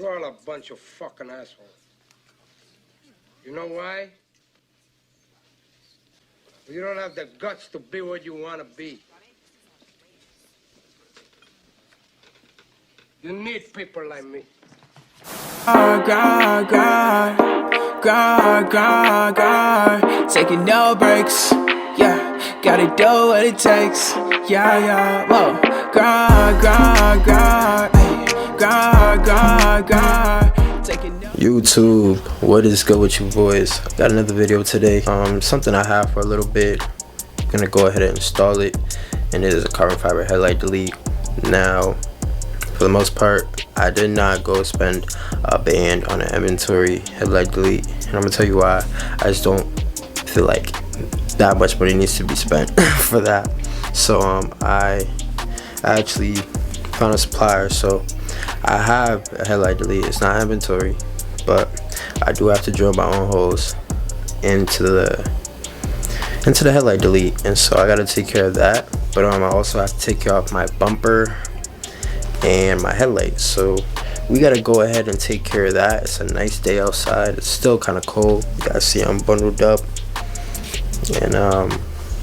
You're all a bunch of fucking assholes. You know why? You don't have the guts to be what you want to be. You need people like me. Grind, taking no breaks. Yeah, gotta do what it takes. Yeah, whoa. Grind. YouTube, what is good with you boys? Got another video today. Something I have for a little bit. Gonna go ahead and install it, and it is a carbon fiber headlight delete. Now, for the most part, I did not go spend a band on an inventory headlight delete, and I'm gonna tell you why. I just don't feel like that much money needs to be spent for that. So I actually found a supplier, so I have a headlight delete. It's not inventory, but I do have to drill my own holes into the headlight delete, and so I gotta take care of that. But I also have to take care of my bumper and my headlights, so we gotta go ahead and take care of that. It's a nice day outside. It's still kind of cold. You guys see I'm bundled up, and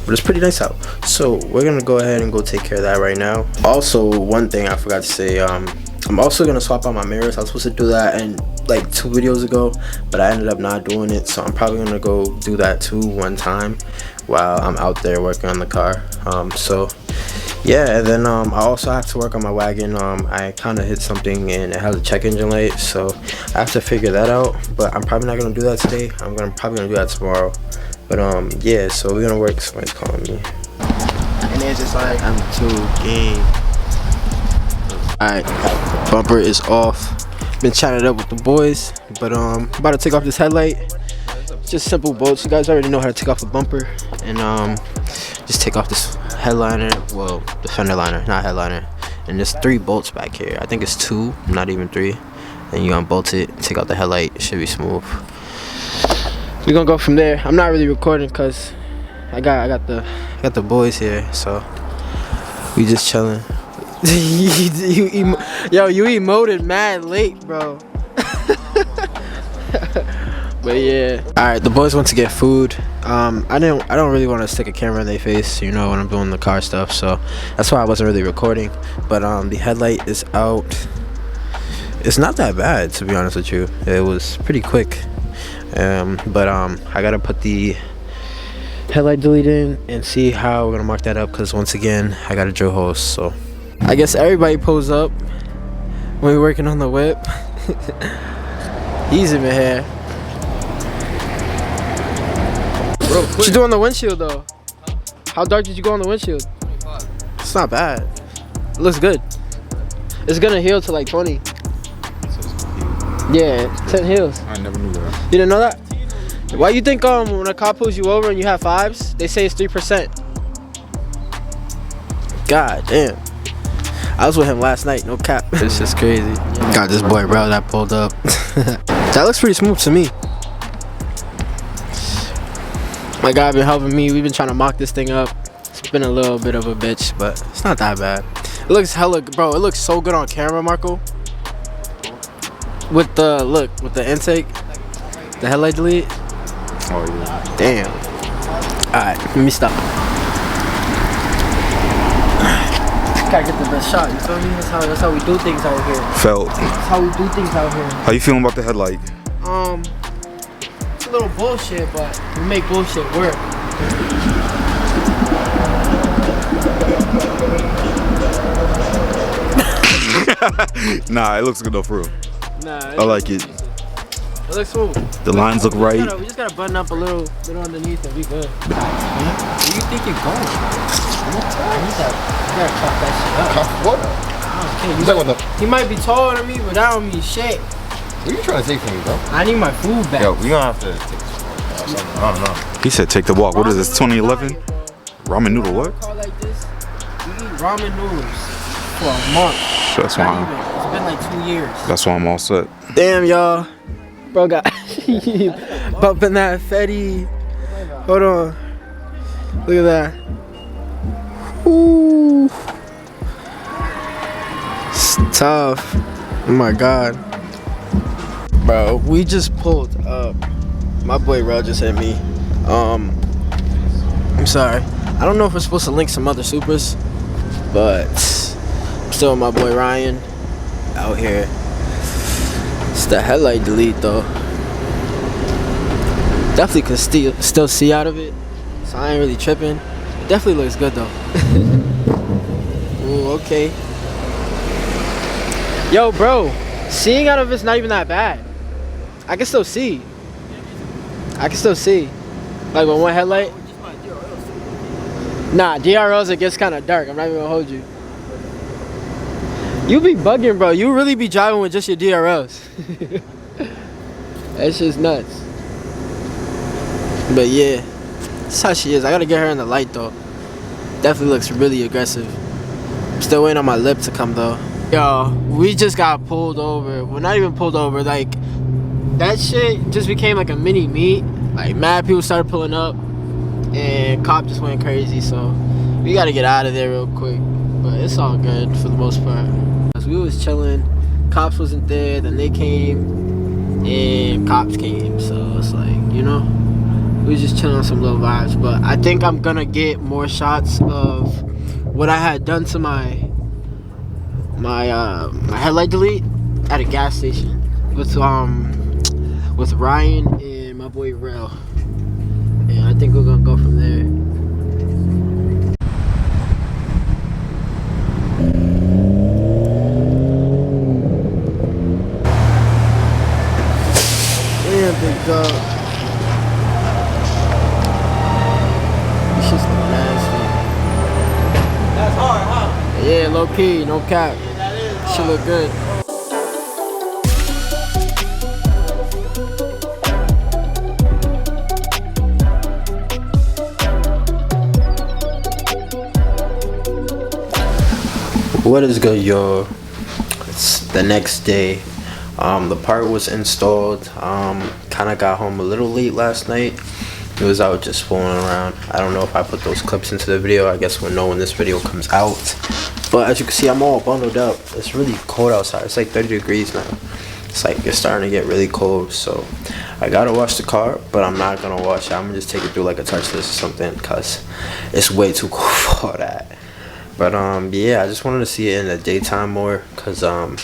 but it's pretty nice out, so we're gonna go ahead and go take care of that right now. Also, one thing I forgot to say, I'm also gonna swap out my mirrors. I was supposed to do that in like 2 videos ago, but I ended up not doing it, so I'm probably gonna go do that too one time while I'm out there working on the car. So yeah, and then I also have to work on my wagon. I kind of hit something and it has a check engine light, so I have to figure that out, but I'm probably not gonna do that today. Probably gonna do that tomorrow. But yeah, so we're gonna work. Somebody's calling me, and it's just like I'm too game. Alright, bumper is off. Been chatting up with the boys, but about to take off this headlight. Just simple bolts. You guys already know how to take off a bumper, and just take off this headliner, well, the fender liner, not headliner. And there's 3 bolts back here. I think it's 2, not even 3. And you unbolt it, take out the headlight. It should be smooth. We're gonna go from there. I'm not really recording because I got the boys here, so we just chilling. You emoted mad late, bro. But yeah, all right, the boys went to get food. I don't really want to stick a camera in their face, you know, when I'm doing the car stuff, so that's why I wasn't really recording. But the headlight is out. It's not that bad, to be honest with you. It was pretty quick. But I gotta put the headlight delete in and see how we're gonna mark that up, because once again I gotta drill holes. So I guess everybody pulls up when we're working on the whip. He's even here. What you do on the windshield though? How dark did you go on the windshield? 25. It's not bad. It looks good. It's gonna heal to like 20. Yeah, 10 heals. I never knew that. You didn't know that? Why you think when a cop pulls you over and you have 5s, they say it's 3%? God damn. I was with him last night, no cap. It's just crazy. Got this boy bro that pulled up. That looks pretty smooth to me. My guy been helping me. We've been trying to mock this thing up. It's been a little bit of a bitch, but it's not that bad. It looks hella, bro, it looks so good on camera, Marco. With the intake, the headlight delete. Oh yeah. Damn. Alright, let me stop. Gotta get the best shot, you feel me? That's how we do things out here. Felt. That's how we do things out here. How you feeling about the headlight? It's a little bullshit, but we make bullshit work. Nah, it looks good though, for real. Nah, I like it. It looks smooth. The lines look right. We just gotta button up a little underneath and we good. Where do you think you're going? You gotta chop that shit up. Chop what? He might be taller than me, but that don't mean shit. What are you trying to take from me, bro? I need my food back. Yo, we gonna have to take this walk. I don't know. He said take the walk. What is this, 2011? Ramen noodle what? Car like this, we eat ramen noodles for a month. That's why It's been like 2 years. That's why I'm all set. Damn, y'all. Bro got bumping that Fetty. Hold on. Look at that. Ooh. It's tough. Oh my God. Bro, we just pulled up. My boy Rel just hit me. I'm sorry. I don't know if we're supposed to link some other Supras, but I'm still with my boy Ryan out here. It's the headlight delete though. Definitely could still see out of it, so I ain't really tripping. It definitely looks good though. Ooh, okay. Yo, bro, seeing out of it's not even that bad. I can still see. I can still see. Like with one headlight. Nah, DRLs it gets kind of dark. I'm not even gonna hold you. You be bugging, bro. You really be driving with just your DRLs. That's just nuts. But yeah, that's how she is. I gotta get her in the light though. Definitely looks really aggressive. Still waiting on my lip to come though. Yo, we just got pulled over. Well, not even pulled over. Like, that shit just became like a mini meet. Like, mad people started pulling up, and cop just went crazy. So we gotta get out of there real quick. But it's all good for the most part. As we was chilling, cops wasn't there. Then they came, and cops came. So it's like, you know, we was just chilling on some little vibes. But I think I'm gonna get more shots of what I had done to my headlight delete at a gas station with Ryan and my boy Rel, and I think we're gonna go from there. Damn, big dog. This shit's nasty. That's hard, huh? Yeah, low key, no cap. She look good. What is good, y'all? It's the next day. The part was installed. Kind of got home a little late last night. It was out just fooling around. I don't know if I put those clips into the video. I guess we'll know when this video comes out. But as you can see, I'm all bundled up. It's really cold outside. It's like 30 degrees now. It's like it's starting to get really cold. So I gotta wash the car, but I'm not gonna wash it. I'm gonna just take it through like a touchless or something, because it's way too cold for that. But yeah, I just wanted to see it in the daytime more, because I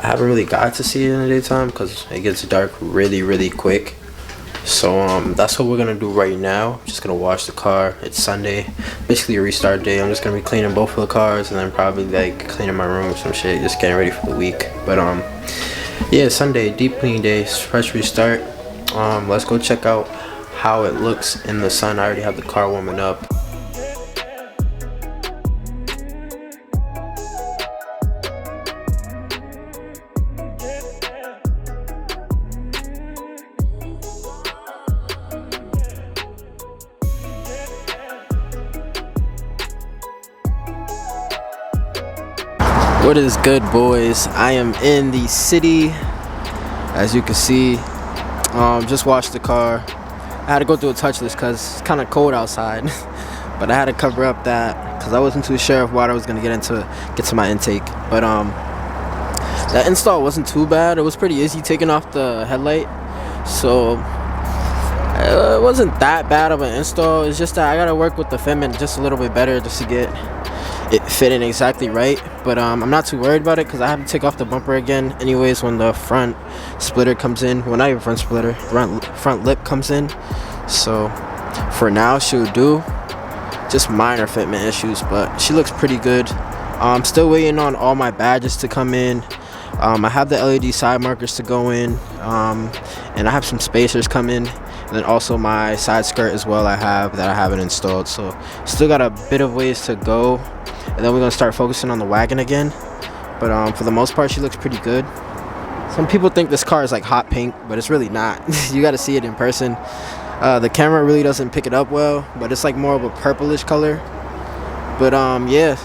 haven't really got to see it in the daytime because it gets dark really quick. So that's what we're gonna do right now. Just gonna wash the car. It's Sunday, basically a restart day. I'm just gonna be cleaning both of the cars, and then probably like cleaning my room or some shit, just getting ready for the week. But yeah, Sunday, deep clean day, fresh restart. Let's go check out how it looks in the sun. I already have the car warming up. What is good, boys? I am in the city, as you can see. Just washed the car. I had to go through a touchless because it's kind of cold outside, but I had to cover up that because I wasn't too sure of what I was gonna get to my intake. But that install wasn't too bad. It was pretty easy taking off the headlight, so it wasn't that bad of an install. It's just that I gotta work with the fitment just a little bit better just to get it fitting exactly right. But I'm not too worried about it because I have to take off the bumper again anyways when the front splitter comes in. Well, not even front splitter, front lip comes in. So for now she'll do. Just minor fitment issues, but she looks pretty good. I'm still waiting on all my badges to come in. I have the LED side markers to go in, and I have some spacers come in, and then also my side skirt as well I haven't installed. So still got a bit of ways to go, and then we're gonna start focusing on the wagon again. But for the most part, she looks pretty good. Some people think this car is like hot pink, but it's really not. You gotta see it in person. The camera really doesn't pick it up well, but it's like more of a purplish color. But yeah,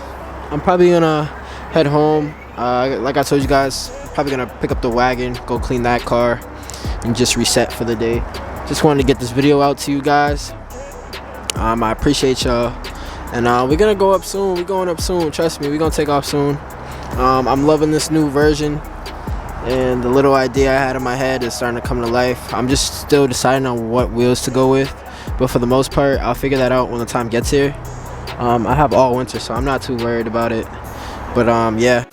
I'm probably gonna head home. Like I told you guys, I'm probably gonna pick up the wagon, go clean that car, and just reset for the day. Just wanted to get this video out to you guys. I appreciate y'all, and we're gonna go up soon. We're going up soon. Trust me, we're gonna take off soon. I'm loving this new version, and the little idea I had in my head is starting to come to life. I'm just still deciding on what wheels to go with, but for the most part, I'll figure that out when the time gets here. I have all winter, so I'm not too worried about it. But yeah.